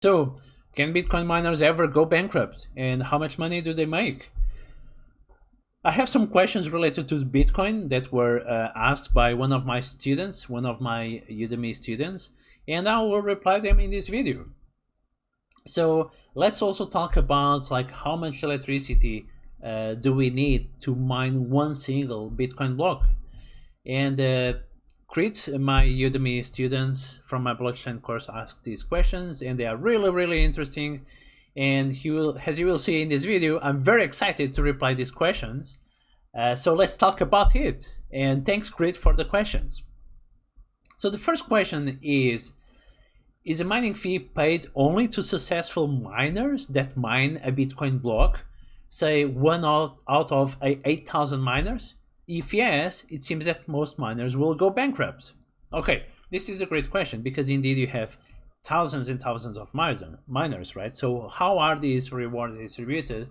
So, can Bitcoin miners ever go bankrupt? And how much money do they make? I have some questions related to Bitcoin that were asked by one of my students, one of my Udemy students, and I will reply them in this video. So let's also talk about like how much electricity do we need to mine one single Bitcoin block? And Crit, my Udemy students from my blockchain course, asked these questions, and they are really interesting. And as you will see in this video, I'm very excited to reply these questions. So let's talk about it. And thanks, Crit, for the questions. So the first question is a mining fee paid only to successful miners that mine a Bitcoin block, say one out of 8,000 miners? If yes, it seems that most miners will go bankrupt. Okay, this is a great question because indeed you have thousands and thousands of miners, right? So how are these rewards distributed,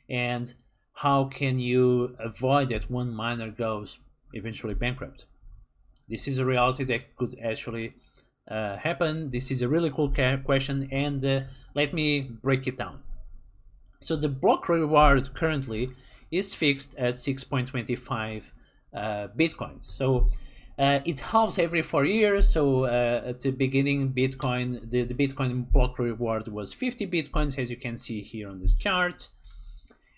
and how can you avoid that one miner goes eventually bankrupt? This is a reality that could actually happen. This is a really cool question, and let me break it down. So the block reward currently is fixed at 6.25 bitcoins. So it halves every 4 years. So at the beginning, Bitcoin, the Bitcoin block reward was 50 bitcoins, as you can see here on this chart,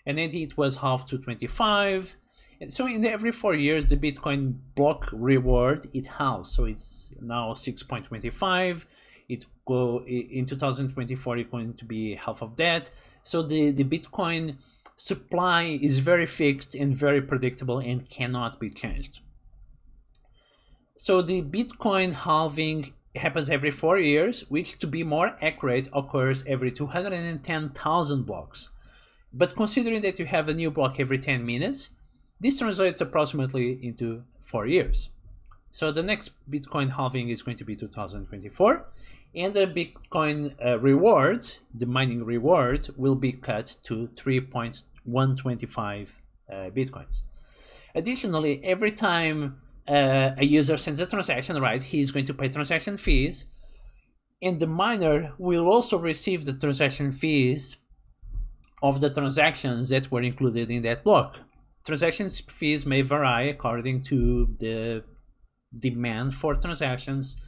and then it was halved to 25. And so in every 4 years, the Bitcoin block reward it halves. So it's now 6.25. It go in 2024. It's going to be half of that. So the Bitcoin supply is very fixed and very predictable and cannot be changed. So the Bitcoin halving happens every 4 years, which, to be more accurate, occurs every 210,000 blocks. But considering that you have a new block every 10 minutes, this translates approximately into 4 years. So the next Bitcoin halving is going to be 2024, and the Bitcoin reward, the mining reward, will be cut to 3.125 Bitcoins. Additionally, every time a user sends a transaction, right, he is going to pay transaction fees, and the miner will also receive the transaction fees of the transactions that were included in that block. Transaction fees may vary according to the demand for transactions.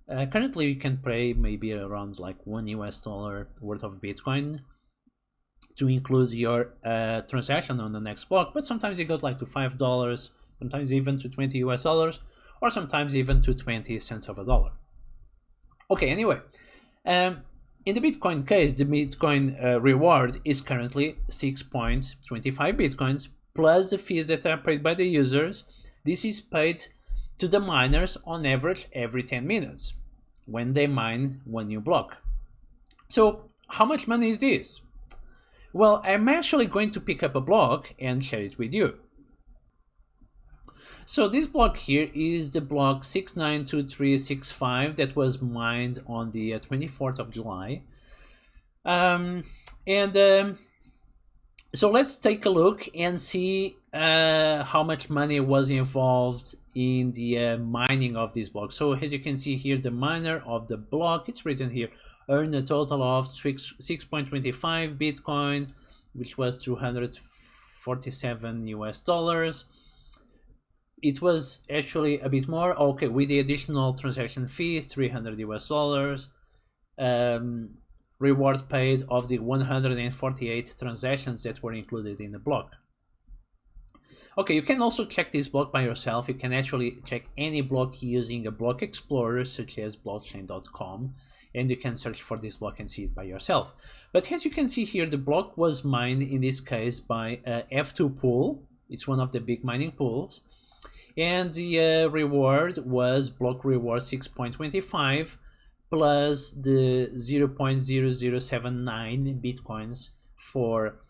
Currently, you can pay maybe around like $1 worth of Bitcoin to include your transaction on the next block, but sometimes it goes like to $5, sometimes even to $20, or sometimes even to 20 cents of a dollar. Okay, anyway, in the Bitcoin case, the Bitcoin reward is currently 6.25 Bitcoins plus the fees that are paid by the users. This is paid to the miners on average every 10 minutes when they mine one new block. So how much money is this? Well, I'm actually going to pick up a block and share it with you. So this block here is the block 692365 that was mined on the 24th of July. So let's take a look and see how much money was involved in the mining of this block. So as you can see here, the miner of the block, it's written here, earned a total of 6.25 Bitcoin, which was $247. It was actually a bit more, okay, with the additional transaction fees, $300. Reward paid of the 148 transactions that were included in the block. Okay, you can also check this block by yourself. You can actually check any block using a block explorer such as blockchain.com, and you can search for this block and see it by yourself. But as you can see here, the block was mined in this case by F2 pool. It's one of the big mining pools, and the reward was block reward 6.25 plus the 0.0079 bitcoins for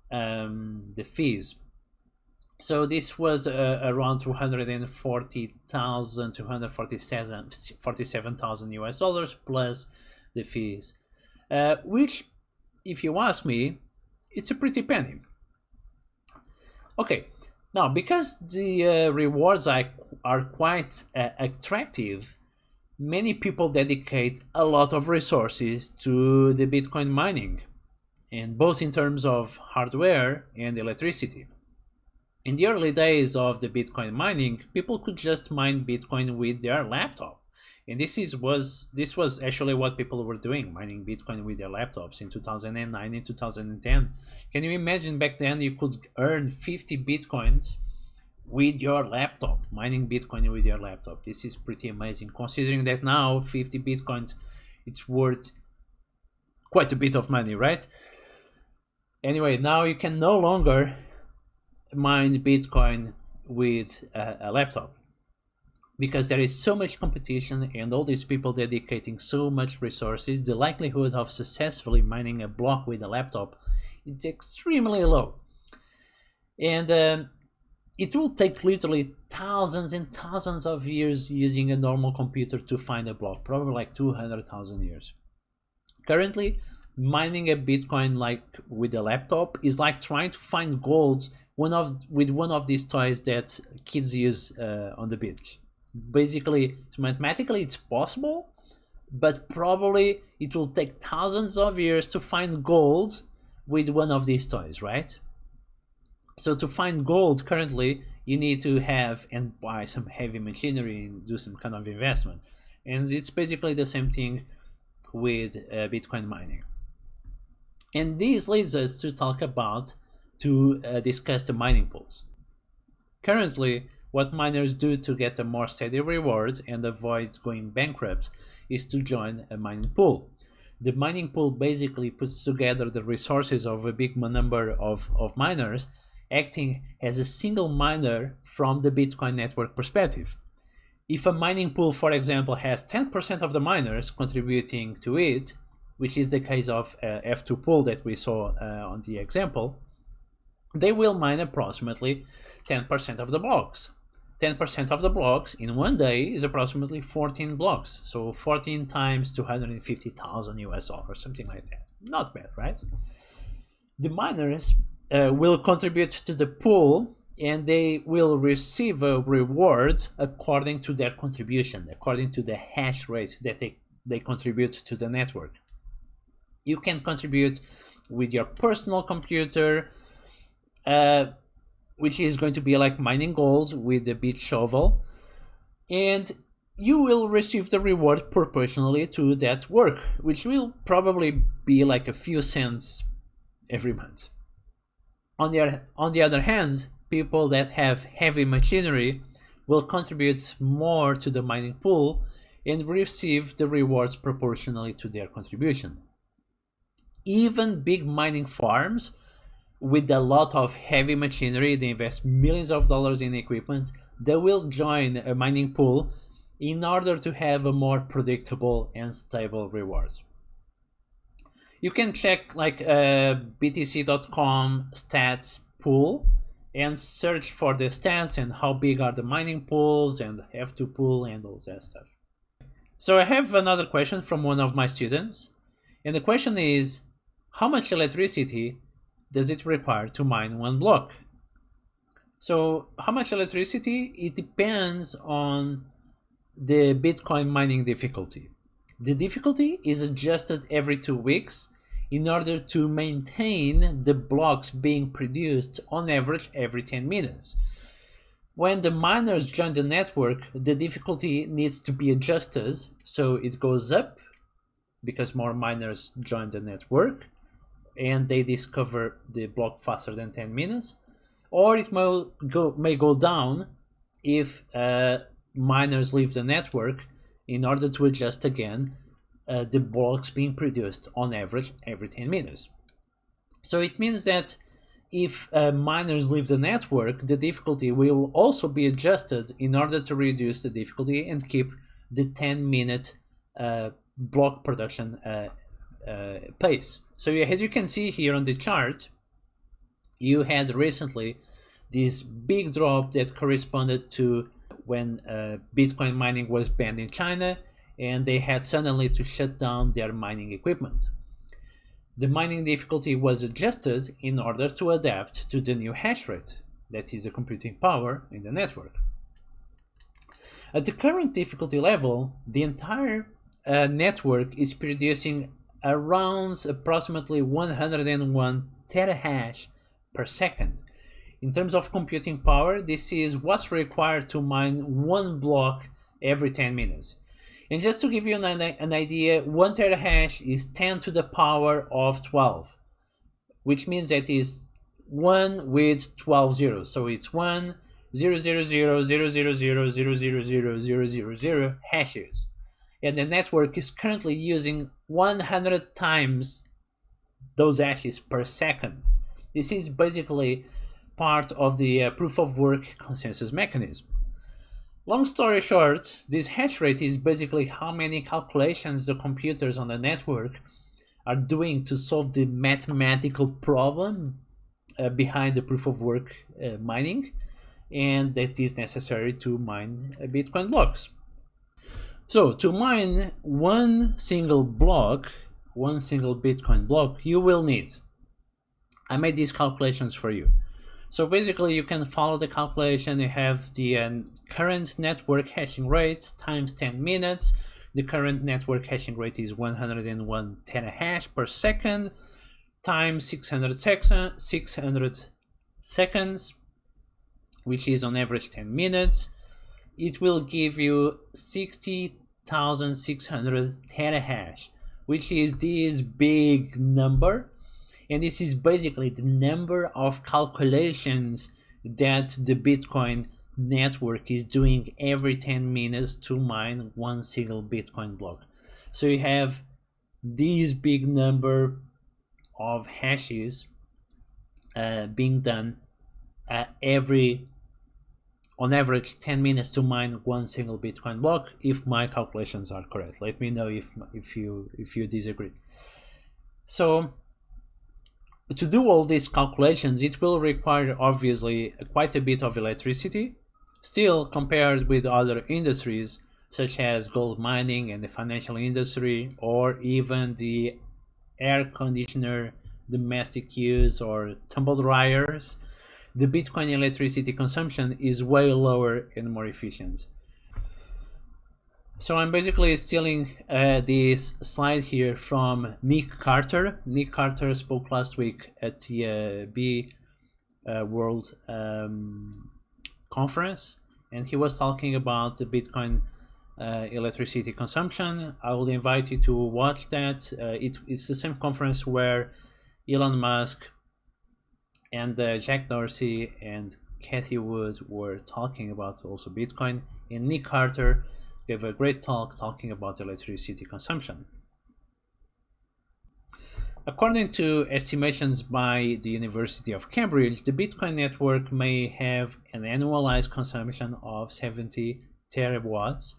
the fees. So this was around 247,000 US dollars plus the fees, which, if you ask me, it's a pretty penny. Okay, now because the rewards are quite attractive, many people dedicate a lot of resources to the Bitcoin mining, and both in terms of hardware and electricity. In the early days of the Bitcoin mining, people could just mine Bitcoin with their laptop. And this was actually what people were doing, mining Bitcoin with their laptops in 2009 and 2010. Can you imagine back then you could earn 50 Bitcoins with your laptop, mining Bitcoin with your laptop? This is pretty amazing, considering that now 50 Bitcoins, it's worth quite a bit of money, right? Anyway, now you can no longer mine Bitcoin with a laptop because there is so much competition and all these people dedicating so much resources. The likelihood of successfully mining a block with a laptop is extremely low, and it will take literally thousands and thousands of years using a normal computer to find a block, probably like 200,000 years. Currently, mining a Bitcoin like with a laptop is like trying to find gold with one of these toys that kids use on the beach. Basically, mathematically it's possible, but probably it will take thousands of years to find gold with one of these toys, right? So to find gold currently, you need to have and buy some heavy machinery and do some kind of investment. And it's basically the same thing with Bitcoin mining. And this leads us to discuss the mining pools. Currently, what miners do to get a more steady reward and avoid going bankrupt is to join a mining pool. The mining pool basically puts together the resources of a big number of miners, acting as a single miner from the Bitcoin network perspective. If a mining pool, for example, has 10% of the miners contributing to it, which is the case of F2 pool that we saw on the example, they will mine approximately 10% of the blocks. 10% of the blocks in one day is approximately 14 blocks. So 14 times 250,000 US dollars, something like that. Not bad, right? The miners will contribute to the pool and they will receive a reward according to their contribution, according to the hash rate that they contribute to the network. You can contribute with your personal computer, which is going to be like mining gold with a bit shovel, and you will receive the reward proportionally to that work, which will probably be like a few cents every month. On the other hand, people that have heavy machinery will contribute more to the mining pool and receive the rewards proportionally to their contribution. Even big mining farms with a lot of heavy machinery, they invest millions of dollars in equipment, they will join a mining pool in order to have a more predictable and stable reward. You can check like btc.com stats pool and search for the stats and how big are the mining pools and F2 pool and all that stuff. So I have another question from one of my students, and the question is, how much electricity does it require to mine one block? So how much electricity? It depends on the Bitcoin mining difficulty. The difficulty is adjusted every 2 weeks in order to maintain the blocks being produced on average every 10 minutes. When the miners join the network, the difficulty needs to be adjusted, so it goes up because more miners join the network and they discover the block faster than 10 minutes, or it may go down if miners leave the network in order to adjust again the blocks being produced on average every 10 minutes. So it means that if miners leave the network, the difficulty will also be adjusted in order to reduce the difficulty and keep the 10-minute block production pace. So as you can see here on the chart, you had recently this big drop that corresponded to when Bitcoin mining was banned in China, and they had suddenly to shut down their mining equipment. The mining difficulty was adjusted in order to adapt to the new hash rate, that is the computing power in the network. At the current difficulty level, the entire network is producing around approximately 101 terahash per second. In terms of computing power, this is what's required to mine one block every 10 minutes. And just to give you an idea, 1 terahash is 10 to the power of 12, which means that is 1 with 12 zeros. So it's 1, 0, 0, 0, 0, 0, 0, 0, 0, 0, 0, 0, 0 hashes. And the network is currently using 100 times those hashes per second. This is basically part of the proof of work consensus mechanism. Long story short, this hash rate is basically how many calculations the computers on the network are doing to solve the mathematical problem behind the proof of work mining, and that is necessary to mine Bitcoin blocks. So to mine one single block, one single Bitcoin block, you will need, I made these calculations for you. So basically you can follow the calculation. You have the current network hashing rate times 10 minutes. The current network hashing rate is 101 terahash per second times 600 seconds, which is on average 10 minutes. It will give you 60,600 terahash, which is this big number. And this is basically the number of calculations that the Bitcoin network is doing every 10 minutes to mine one single Bitcoin block. So you have this big number of hashes being done on average 10 minutes to mine one single Bitcoin block, if my calculations are correct. Let me know if you disagree. So to do all these calculations, it will require obviously quite a bit of electricity. Still, compared with other industries such as gold mining and the financial industry, or even the air conditioner domestic use or tumble dryers, the Bitcoin electricity consumption is way lower and more efficient. So I'm basically stealing this slide here from Nick Carter. Nick Carter spoke last week at the B World conference, and he was talking about the Bitcoin electricity consumption. I will invite you to watch that. It's the same conference where Elon Musk and Jack Dorsey and Cathie Wood were talking about also Bitcoin, and Nick Carter gave a great talk talking about electricity consumption. According to estimations by the University of Cambridge, the Bitcoin network may have an annualized consumption of 70 terawatts,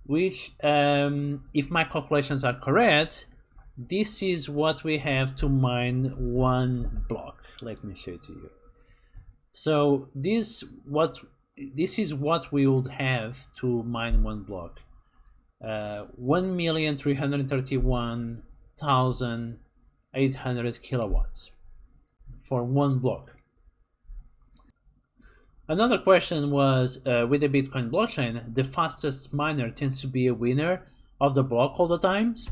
which, if my calculations are correct, this is what we have to mine one block. Let me show it to you. So this is what we would have to mine one block. 1,331,800 kilowatts for one block. Another question was, with the Bitcoin blockchain, the fastest miner tends to be a winner of the block all the times?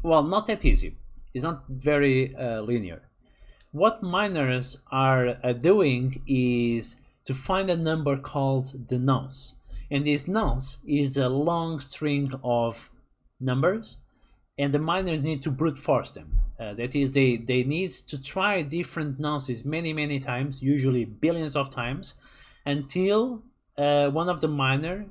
Well, not that easy. It's not very linear. What miners are doing is to find a number called the nonce. And this nonce is a long string of numbers, and the miners need to brute force them. That is, they need to try different nonces many times, usually billions of times, until one of the miner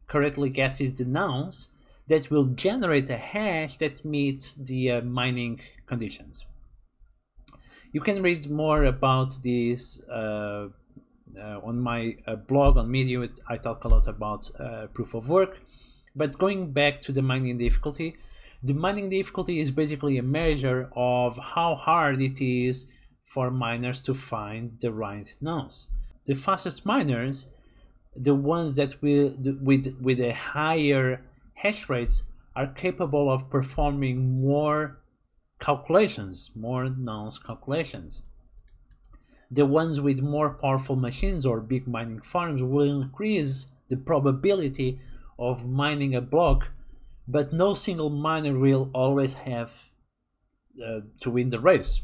correctly guesses the nonce that will generate a hash that meets the mining conditions. You can read more about this on my blog on Medium. I talk a lot about proof of work. But going back to the mining difficulty, the mining difficulty is basically a measure of how hard it is for miners to find the right nonce. The fastest miners, the ones that with a higher hash rates, are capable of performing more calculations, more nonce calculations. The ones with more powerful machines or big mining farms will increase the probability of mining a block, but no single miner will always have to win the race.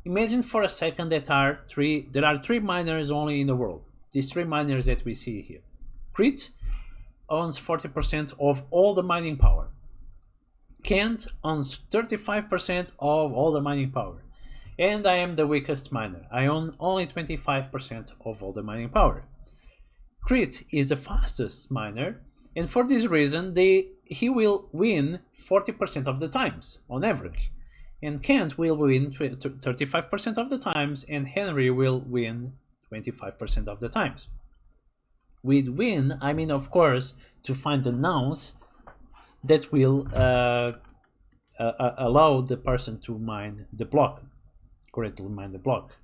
Imagine for a second that there are three miners only in the world. These three miners that we see here. Crit owns 40% of all the mining power. Kent owns 35% of all the mining power. And I am the weakest miner. I own only 25% of all the mining power. Crit is the fastest miner, and for this reason he will win 40% of the times on average. And Kent will win 35% of the times, and Henry will win 25% of the times. With win, I mean, of course, to find the nouns that will allow the person to mine the block, correctly mine the block.